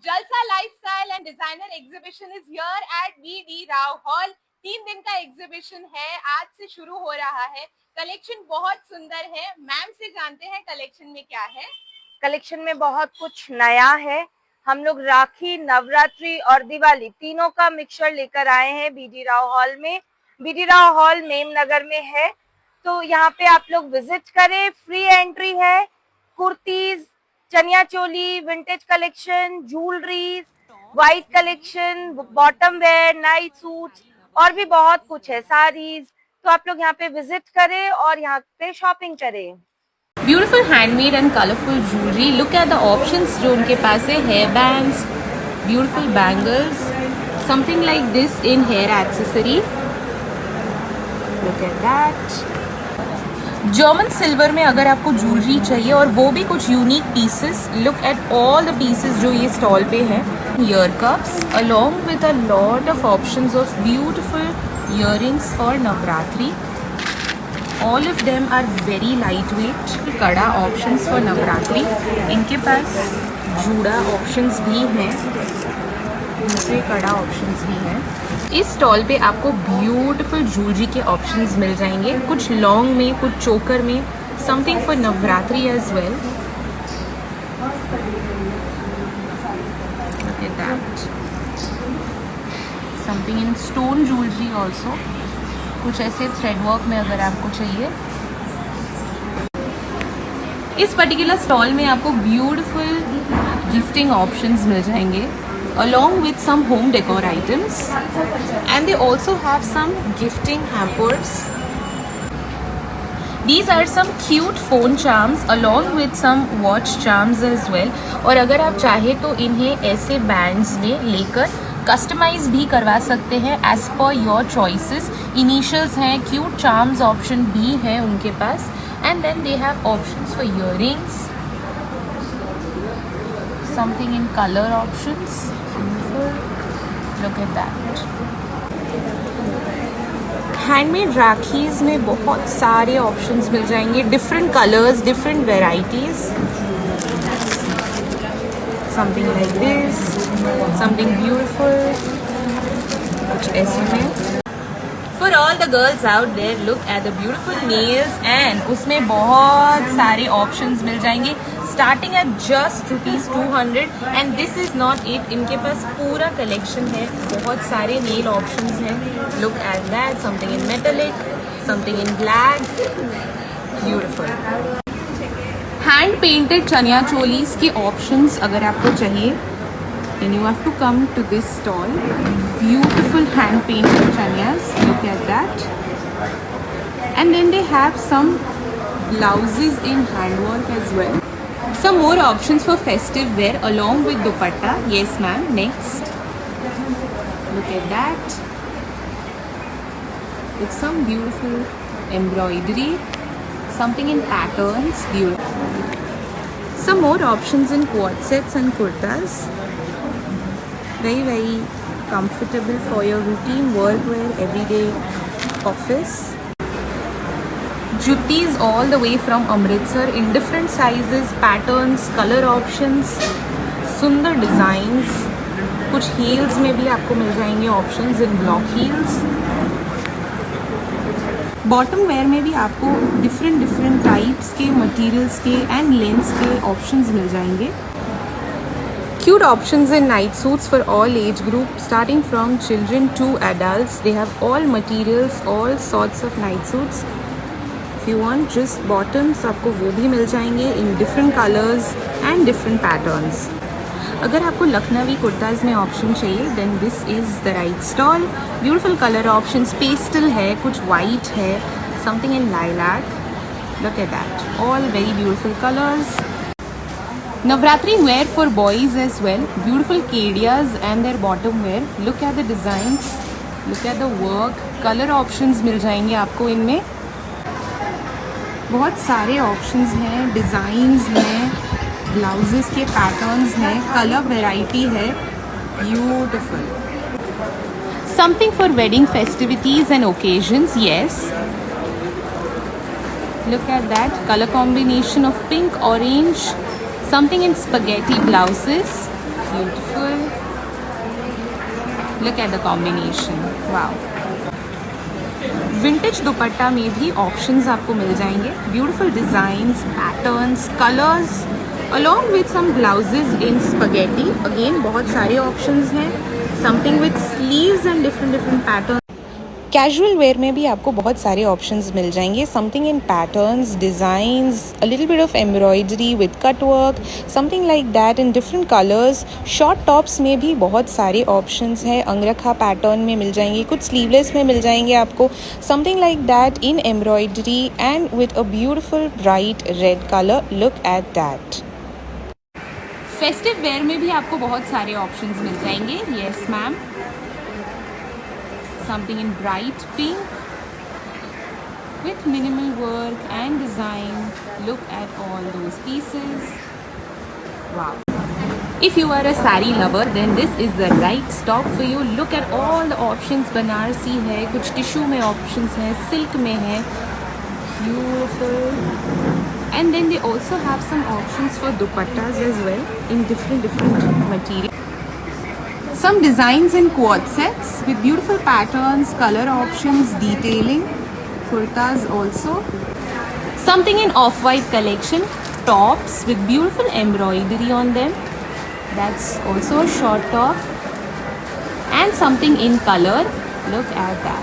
जलसा lifestyle and designer exhibition is here at V Rao hall. 3 दिन का एग्जीबिशन है, आज से शुरू हो रहा है। कलेक्शन बहुत सुंदर है। मैम से जानते हैं कलेक्शन में क्या है। कलेक्शन में बहुत कुछ नया है। हम लोग राखी, नवरात्रि और दिवाली तीनों का मिक्सचर लेकर आए हैं बीडी राव हॉल में। बीडी राव हॉल मेमनगर में है, तो यहाँ पे आप लोग विजिट करें। फ्री एंट्री है। Kurtis, chaniya choli, vintage collection, jewelleries, white collection, bottom wear, night suits और भी बहुत कुछ है, साड़ीज। तो आप लोग यहाँ पे विजिट करें और यहाँ पे शॉपिंग करें। Beautiful handmade and colourful jewellery. Look at the options जो उनके पास है। Hair bands, beautiful bangles, something like this in hair accessory. Look at that. German silver में अगर आपको ज्वेलरी चाहिए और वो भी कुछ unique pieces, look at all the pieces जो ये स्टॉल पे हैं। Ear cups along with a lot of options of beautiful earrings for Navratri. All of them are very lightweight. कड़ा options for नवरात्रि। इनके पास जूड़ा options भी हैं, दूसरे कड़ा options भी हैं। इस स्टॉल पे आपको ब्यूटीफुल ज्वेलरी के options मिल जाएंगे, कुछ लॉन्ग में, कुछ चोकर में, something for Navratri as well. Look at that. Something in stone jewelry also. कुछ ऐसे थ्रेड वर्क में अगर आपको चाहिए। इस पर्टिकुलर स्टॉल में आपको ब्यूटीफुल गिफ्टिंग ऑप्शंस मिल जाएंगे along with some home decor items, and they also have some gifting hampers. These are some cute phone charms along with some watch charms as well. और अगर आप चाहे तो इन्हें ऐसे बैंड्स में लेकर कस्टमाइज भी करवा सकते हैं as per your choices. Initials हैं, क्यूट चार्म्स ऑप्शन भी है उनके पास, and then they have options for earrings, something in colour options. Look at that. Handmade rakhis में बहुत सारे ऑप्शंस मिल जाएंगे, different colours, different varieties. Something like this, something beautiful, कुछ ऐसे में। For all the girls out there, look at the beautiful nails, and उसमें बहुत सारे ऑप्शंस मिल जाएंगे starting at just ₹200। And this is not it, इनके पास पूरा कलेक्शन है, बहुत सारे नेल ऑप्शंस हैं। Look at that, something in metallic, something in black, beautiful. Hand painted चनिया चोलीज के ऑप्शंस अगर आपको चाहिए, then you have to come to this stall. Beautiful hand painted chanias, look at that. And then they have some blouses in handwork as well. Some more options for festive wear along with dupatta. Yes ma'am, next. Look at that. With some beautiful embroidery, something in patterns, beautiful. Some more options in quad sets and kurtas. Very comfortable for your routine work wear, everyday office. Juttis all the way from Amritsar in different sizes, patterns, color options, सुंदर designs. कुछ heels में भी आपको मिल जाएंगे options in block heels. Bottom wear में भी आपको different types के मटेरियल्स के एंड लेंथ्स के ऑप्शंस मिल जाएंगे। Cute options in night suits for all age groups, starting from children to adults. They have all materials, all sorts of night suits. If you want just bottoms, आपको वो भी मिल जाएंगे in different colors and different patterns. अगर आपको लखनवी कुर्ताज में option चाहिए, then this is the right stall. Beautiful color options, pastel है, कुछ white है, something in lilac. Look at that, all very beautiful colors. Navratri wear for boys as well. Beautiful kediyas and their bottom wear. Look at the designs. Look at the work. Color options मिल जाएंगे आपको इनमें। बहुत सारे options हैं, designs हैं, blouses के patterns हैं, color variety है। Beautiful. Something for wedding festivities and occasions. Yes. Look at that color combination of pink, orange. Something in spaghetti blouses, Beautiful. Look at the combination. Wow. Vintage दुपट्टा में भी options आपको मिल जाएंगे. Beautiful designs, patterns, colours, along with some blouses in spaghetti. Again बहुत सारे options हैं. Something with sleeves and different patterns. Casual wear में भी आपको बहुत सारे ऑप्शंस मिल जाएंगे. Something in patterns, designs, a little bit of embroidery with cut work, something like that in different colours. Short tops में भी बहुत सारे ऑप्शंस हैं. अंगरखा पैटर्न में मिल जाएंगे, कुछ स्लीवलेस में मिल जाएंगे आपको. Something like that in embroidery and with a beautiful bright red colour. Look at that. Festive where में भी आपको बहुत सारे ऑप्शंस मिल जाएंगे. Yes ma'am. Something in bright pink with minimal work and design. Look at all those pieces. Wow. If you are a saree lover, then this is the right stop for you. Look at all the options. Banarasi है, कुछ tissue में options हैं, silk में है. Beautiful. And then they also have some options for dupattas as well in different materials. Some designs in quad sets with beautiful patterns, color options, detailing. Kurtas also. Something in off-white collection. Tops with beautiful embroidery on them. That's also a short top. And something in color. Look at that.